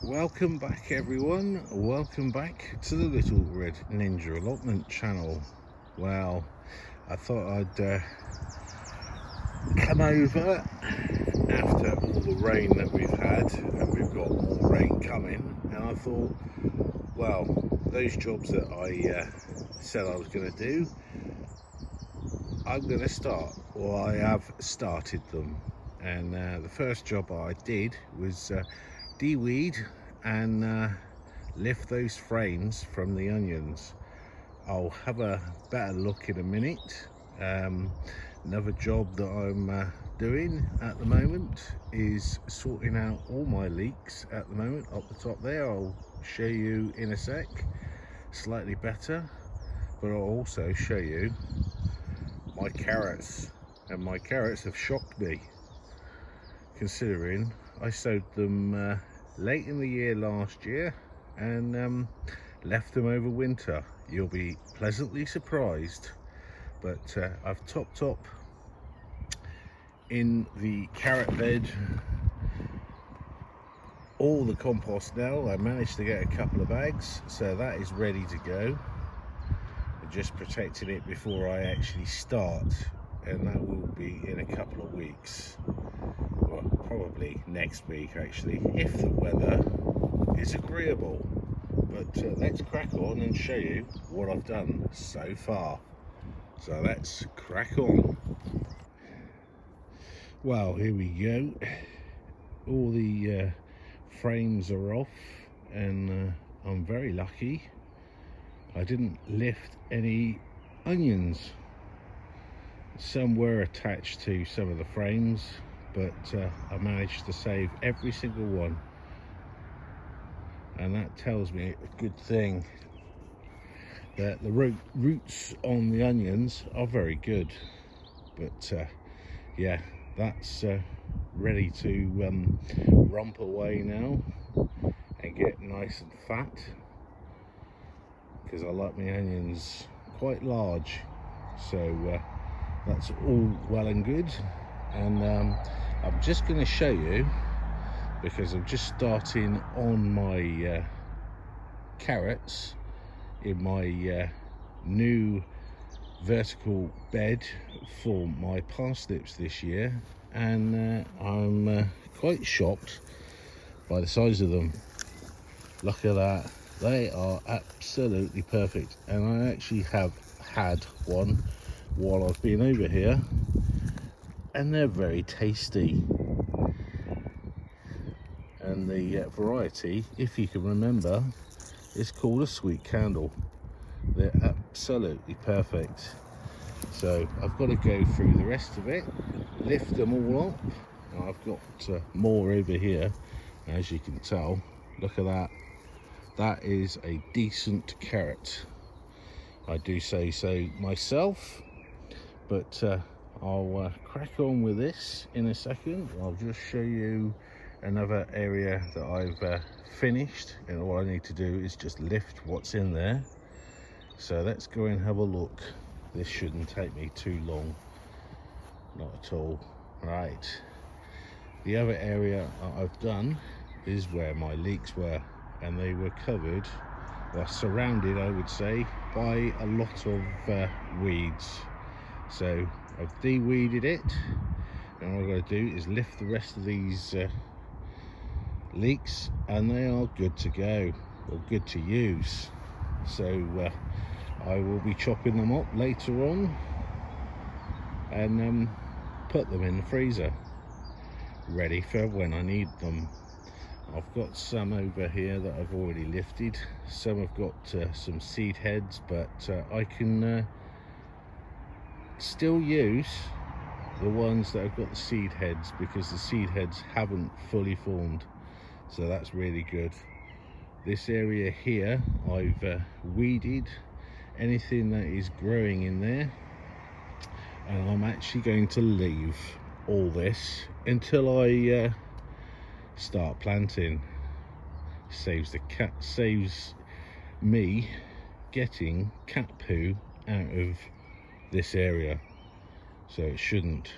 Welcome back everyone, welcome back to the Little Red Ninja Allotment channel. Well, I thought I'd come over after all the rain that we've had, and we've got more rain coming, and I thought, well, those jobs that I said I was going to do, I'm going to start, or I have started them. And the first job I did was de-weed and lift those frames from the onions. I'll have a better look in a minute. Another job that I'm doing at the moment is sorting out all my leeks at the moment up the top there. I'll show you in a sec, slightly better, but I'll also show you my carrots, and my carrots have shocked me, considering I sowed them late in the year last year and left them over winter. You'll be pleasantly surprised. But I've topped up in the carrot bed all the compost now. I managed to get a couple of bags, so that is ready to go. I'm just protecting it before I actually start, and that will be in a couple of weeks. Well, probably next week actually, if the weather is agreeable. But let's crack on and show you what I've done so far. So let's crack on. Well, here we go. All the frames are off, and I'm very lucky I didn't lift any onions. Some were attached to some of the frames, but I managed to save every single one, and that tells me a good thing, that the roots on the onions are very good. But yeah, that's ready to rump away now and get nice and fat, because I like my onions quite large. So that's all well and good. And I'm just going to show you, because I'm just starting on my carrots in my new vertical bed for my parsnips this year, and I'm quite shocked by the size of them. Look at that, they are absolutely perfect, and I actually have had one while I've been over here, and they're very tasty. And the variety, if you can remember, is called a sweet candle. They're absolutely perfect. So I've got to go through the rest of it, lift them all up. Now I've got more over here, as you can tell. Look at that, that is a decent carrot, I do say so myself. But I'll crack on with this in a second. I'll just show you another area that I've finished, and all I need to do is just lift what's in there. So let's go and have a look. This shouldn't take me too long, not at all. Right, the other area I've done is where my leeks were, and they were covered, well, surrounded, I would say, by a lot of weeds. So I've de-weeded it, and all I've got to do is lift the rest of these leeks, and they are good to go, or good to use. So I will be chopping them up later on and put them in the freezer, ready for when I need them. I've got some over here that I've already lifted. Some have got some seed heads, but I can still use the ones that have got the seed heads, because the seed heads haven't fully formed. So that's really good. This area here, I've weeded anything that is growing in there, and I'm actually going to leave all this until I start planting. Saves me getting cat poo out of this area, so it shouldn't.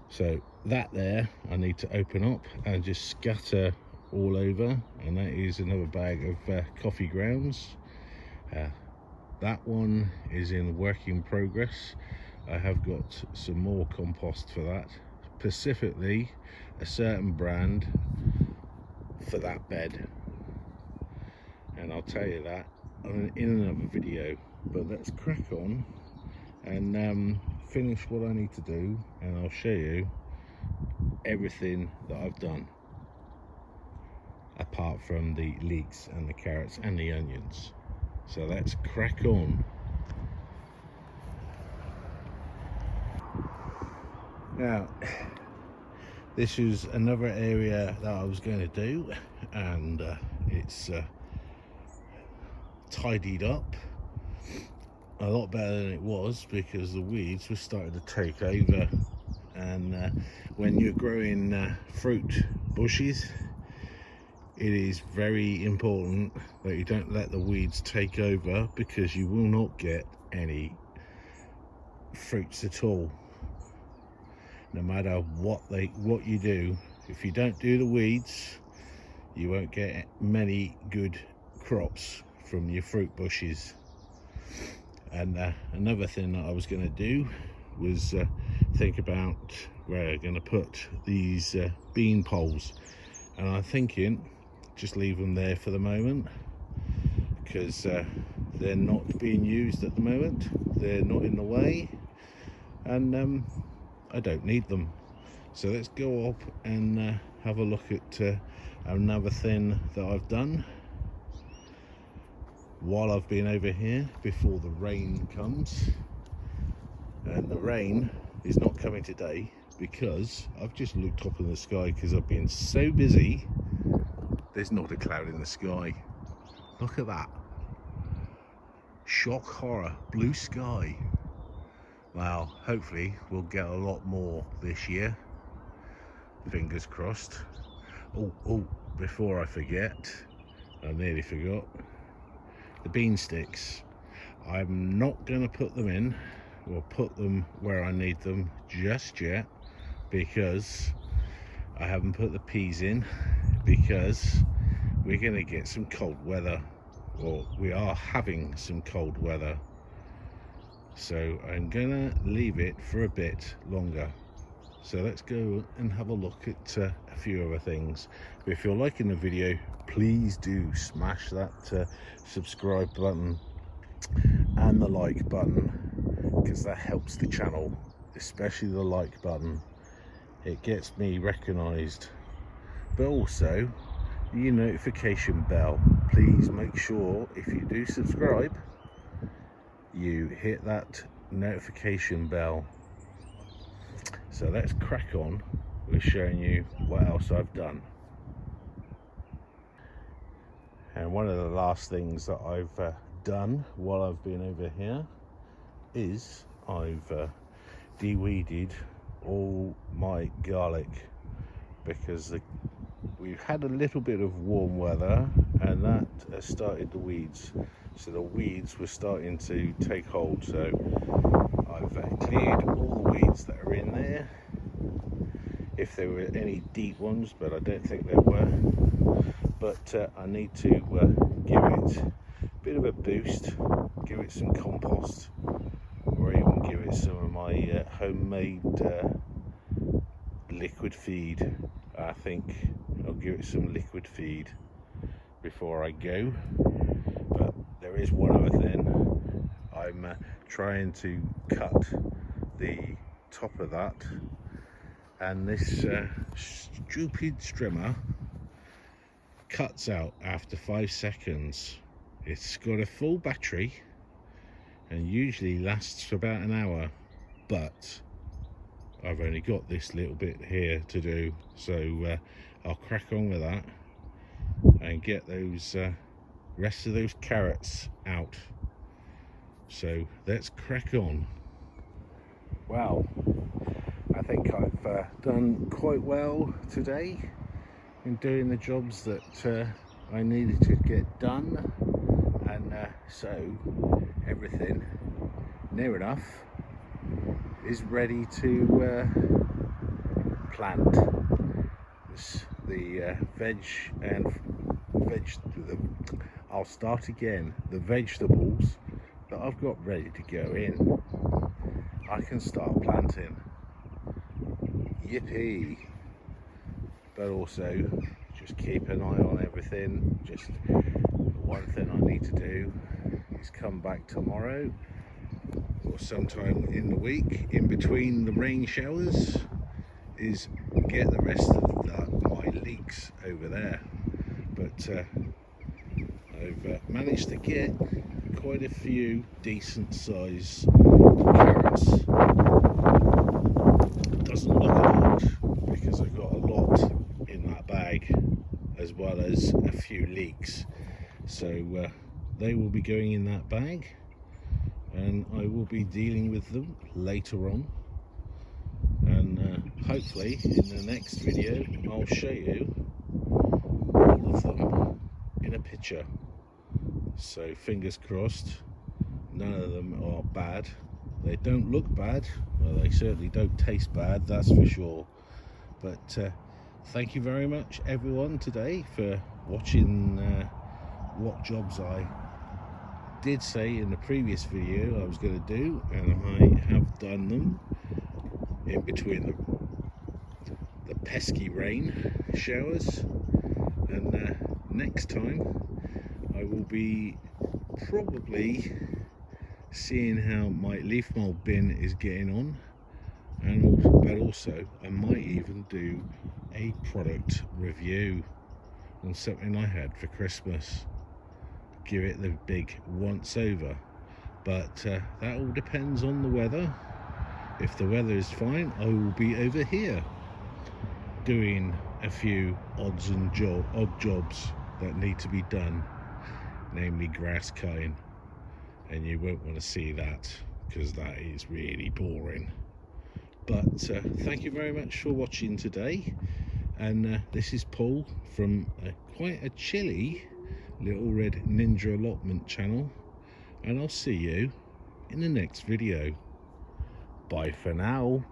So that there I need to open up and just scatter all over, and that is another bag of coffee grounds. That one is in work in progress. I have got some more compost for that, specifically a certain brand for that bed, and I'll tell you that in another video. But let's crack on and finish what I need to do, and I'll show you everything that I've done apart from the leeks and the carrots and the onions. So let's crack on. Now, this is another area that I was going to do, and it's tidied up a lot better than it was, because the weeds were starting to take over. And when you're growing fruit bushes, it is very important that you don't let the weeds take over, because you will not get any fruits at all, no matter what you do. If you don't do the weeds, you won't get many good crops from your fruit bushes. And another thing that I was going to do was think about where I'm going to put these bean poles, and I'm thinking just leave them there for the moment, because they're not being used at the moment. They're not in the way, and I don't need them. So let's go up and have a look at another thing that I've done while I've been over here before the rain comes. And the rain is not coming today, because I've just looked up in the sky, because I've been so busy. There's not a cloud in the sky. Look at that. Shock horror, blue sky. Well, hopefully we'll get a lot more this year. Fingers crossed. Oh, before I forget, I nearly forgot, the bean sticks. I'm not going to put them in, or put them where I need them just yet, because I haven't put the peas in, because we're going to get some cold weather, or we are having some cold weather. So I'm gonna leave it for a bit longer. So let's go and have a look at a few other things. But if you're liking the video, please do smash that subscribe button and the like button, because that helps the channel, especially the like button. It gets me recognized. But also your notification bell. Please make sure, if you do subscribe, you hit that notification bell. So let's crack on with showing you what else I've done. And one of the last things that I've done while I've been over here is I've de-weeded all my garlic, because we've had a little bit of warm weather, and that has started the weeds. So the weeds were starting to take hold. So I've cleared all the weeds that are in there, if there were any deep ones, but I don't think there were. But I need to give it a bit of a boost, give it some compost, or even give it some of my homemade liquid feed. I think I'll give it some liquid feed before I go. But there is one other thing. I'm trying to cut the top of that, and this stupid strimmer cuts out after 5 seconds. It's got a full battery and usually lasts for about an hour, but I've only got this little bit here to do. So I'll crack on with that and get those rest of those carrots out. So let's crack on. Wow, I think I've done quite well today in doing the jobs that I needed to get done, and so everything near enough is ready to plant. There's the I'll start again. The vegetables that I've got ready to go in, I can start planting. Yippee! But also just keep an eye on everything. Just one thing I need to do is come back tomorrow or sometime in the week in between the rain showers, is get the rest of my leeks over there. But I've managed to get quite a few decent size carrots. Doesn't look a lot because I've got a lot in that bag, as well as a few leeks. So they will be going in that bag, and I will be dealing with them later on. And hopefully in the next video I'll show you all of them in a picture. So fingers crossed, none of them are bad. They don't look bad, well, they certainly don't taste bad, that's for sure. But thank you very much everyone today for watching what jobs I did say in the previous video I was going to do, and I have done them in between the pesky rain showers. And next time I will be probably seeing how my leaf mold bin is getting on, and but also I might even do a product review on something I had for Christmas. Give it the big once over, but that all depends on the weather. If the weather is fine, I will be over here doing a few odd jobs that need to be done, namely grass cutting, and you won't want to see that because that is really boring. But thank you very much for watching today, and this is Paul from quite a chilly Little Red Ninja Allotment channel, and I'll see you in the next video. Bye for now.